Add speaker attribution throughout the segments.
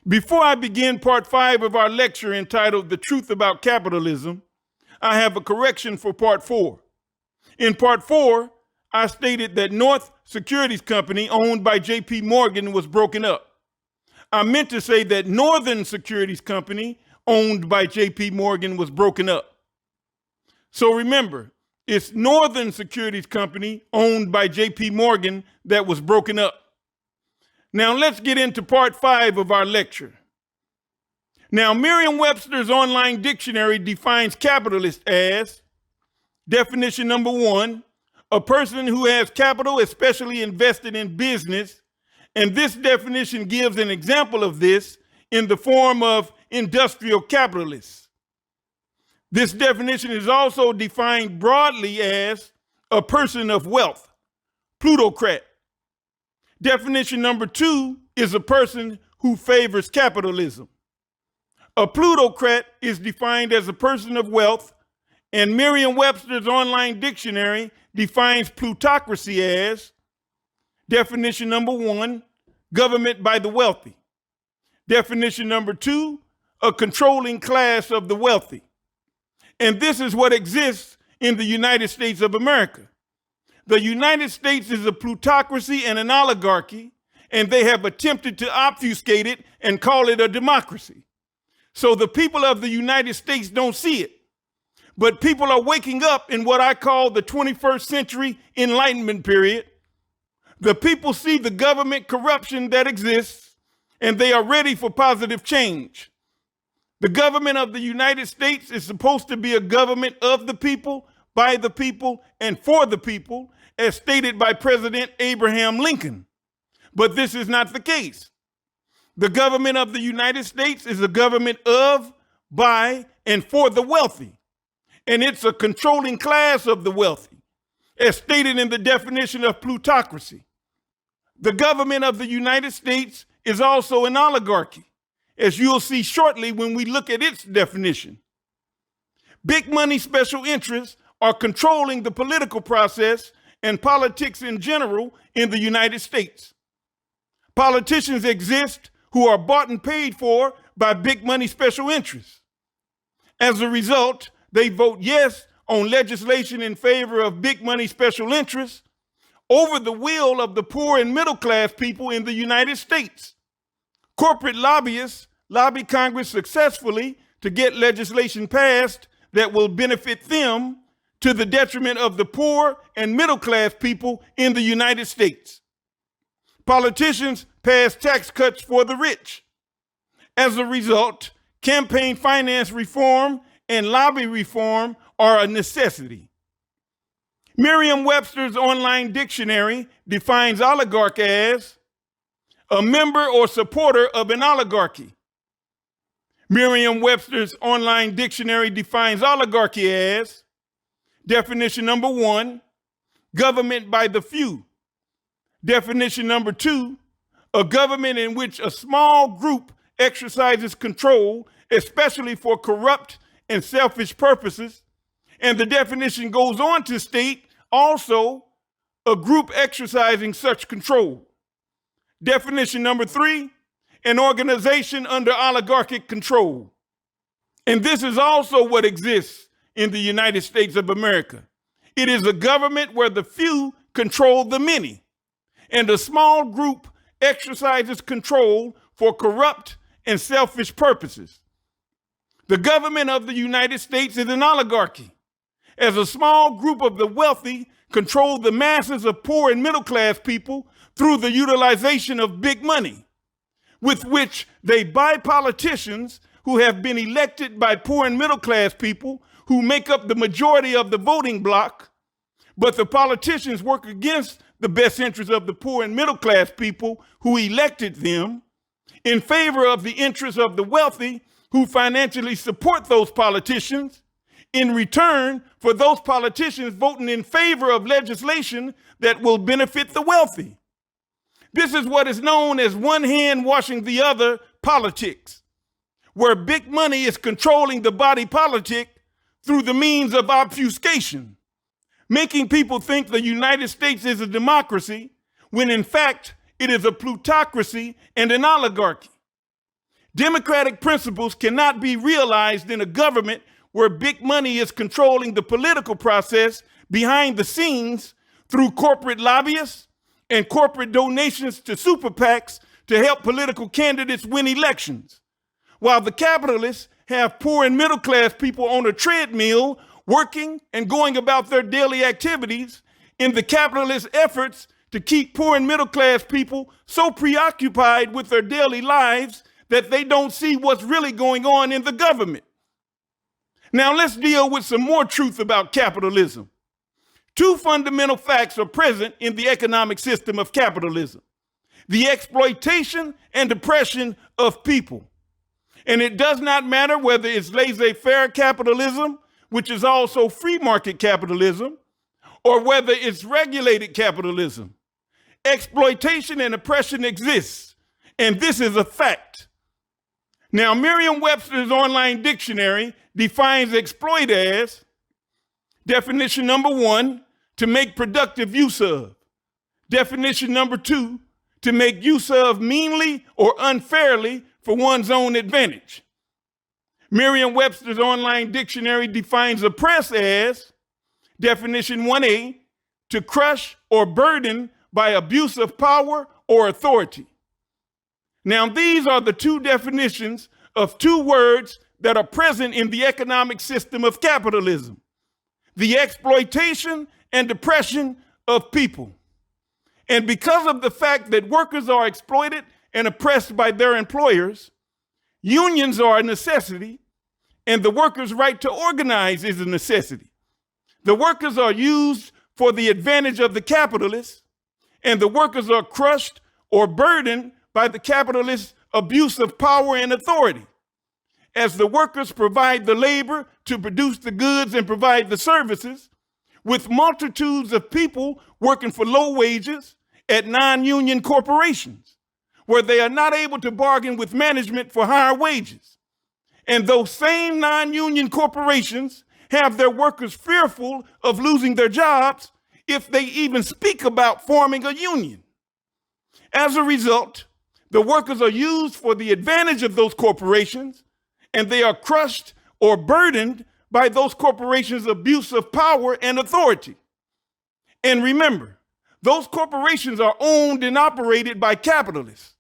Speaker 1: Before I begin part 5 of our lecture entitled The Truth About Capitalism, I have a correction for part 4. In part 4, I stated that North Securities Company, owned by J.P. Morgan, was broken up. I meant to say that Northern Securities Company, owned by J.P. Morgan, was broken up. So remember, it's Northern Securities Company, owned by J.P. Morgan, that was broken up. Now let's get into part 5 of our lecture. Now, Merriam-Webster's online dictionary defines capitalist as, definition number 1, a person who has capital, especially invested in business. And this definition gives an example of this in the form of industrial capitalists. This definition is also defined broadly as a person of wealth, plutocrat. Definition number 2 is a person who favors capitalism. A plutocrat is defined as a person of wealth, and Merriam-Webster's online dictionary defines plutocracy as, definition number 1, government by the wealthy. Definition number 2, a controlling class of the wealthy. And this is what exists in the United States of America. The United States is a plutocracy and an oligarchy, and they have attempted to obfuscate it and call it a democracy. So the people of the United States don't see it. But people are waking up in what I call the 21st century Enlightenment period. The people see the government corruption that exists, and they are ready for positive change. The government of the United States is supposed to be a government of the people, by the people, and for the people, as stated by President Abraham Lincoln. But this is not the case. The government of the United States is a government of, by, and for the wealthy. And it's a controlling class of the wealthy, as stated in the definition of plutocracy. The government of the United States is also an oligarchy, as you'll see shortly when we look at its definition. Big money special interests are controlling the political process and politics in general in the United States. Politicians exist who are bought and paid for by big money special interests. As a result, they vote yes on legislation in favor of big money special interests over the will of the poor and middle class people in the United States. Corporate lobbyists lobby Congress successfully to get legislation passed that will benefit them to the detriment of the poor and middle class people in the United States. Politicians pass tax cuts for the rich. As a result, campaign finance reform and lobby reform are a necessity. Merriam-Webster's online dictionary defines oligarch as a member or supporter of an oligarchy. Merriam-Webster's online dictionary defines oligarchy as, definition number 1, government by the few. Definition number 2, a government in which a small group exercises control, especially for corrupt and selfish purposes. And the definition goes on to state also a group exercising such control. Definition number 3, an organization under oligarchic control. And this is also what exists in the United States of America. It is a government where the few control the many, and a small group exercises control for corrupt and selfish purposes. The government of the United States is an oligarchy, as a small group of the wealthy control the masses of poor and middle class people through the utilization of big money, with which they buy politicians who have been elected by poor and middle class people who make up the majority of the voting bloc. But the politicians work against the best interests of the poor and middle class people who elected them in favor of the interests of the wealthy who financially support those politicians in return for those politicians voting in favor of legislation that will benefit the wealthy. This is what is known as one hand washing the other politics, where big money is controlling the body politic through the means of obfuscation, making people think the United States is a democracy when in fact it is a plutocracy and an oligarchy. Democratic principles cannot be realized in a government where big money is controlling the political process behind the scenes through corporate lobbyists and corporate donations to super PACs to help political candidates win elections, while the capitalists have poor and middle class people on a treadmill working and going about their daily activities in the capitalist efforts to keep poor and middle class people so preoccupied with their daily lives that they don't see what's really going on in the government. Now let's deal with some more truth about capitalism. Two fundamental facts are present in the economic system of capitalism: the exploitation and oppression of people. And it does not matter whether it's laissez-faire capitalism, which is also free market capitalism, or whether it's regulated capitalism. Exploitation and oppression exists, and this is a fact. Now, Merriam-Webster's online dictionary defines exploit as, definition number 1, to make productive use of. Definition number 2, to make use of meanly or unfairly for one's own advantage. Merriam-Webster's online dictionary defines oppress as, definition 1A, to crush or burden by abuse of power or authority. Now, these are the two definitions of two words that are present in the economic system of capitalism: the exploitation and oppression of people. And because of the fact that workers are exploited and oppressed by their employers, unions are a necessity, and the workers' right to organize is a necessity. The workers are used for the advantage of the capitalists, and the workers are crushed or burdened by the capitalist abuse of power and authority. As the workers provide the labor to produce the goods and provide the services, with multitudes of people working for low wages at non-union corporations, where they are not able to bargain with management for higher wages. And those same non-union corporations have their workers fearful of losing their jobs if they even speak about forming a union. As a result, the workers are used for the advantage of those corporations, and they are crushed or burdened by those corporations' abuse of power and authority. And remember, those corporations are owned and operated by capitalists.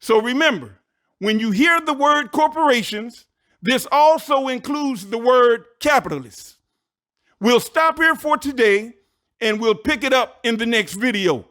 Speaker 1: So remember, when you hear the word corporations, this also includes the word capitalists. We'll stop here for today, and we'll pick it up in the next video.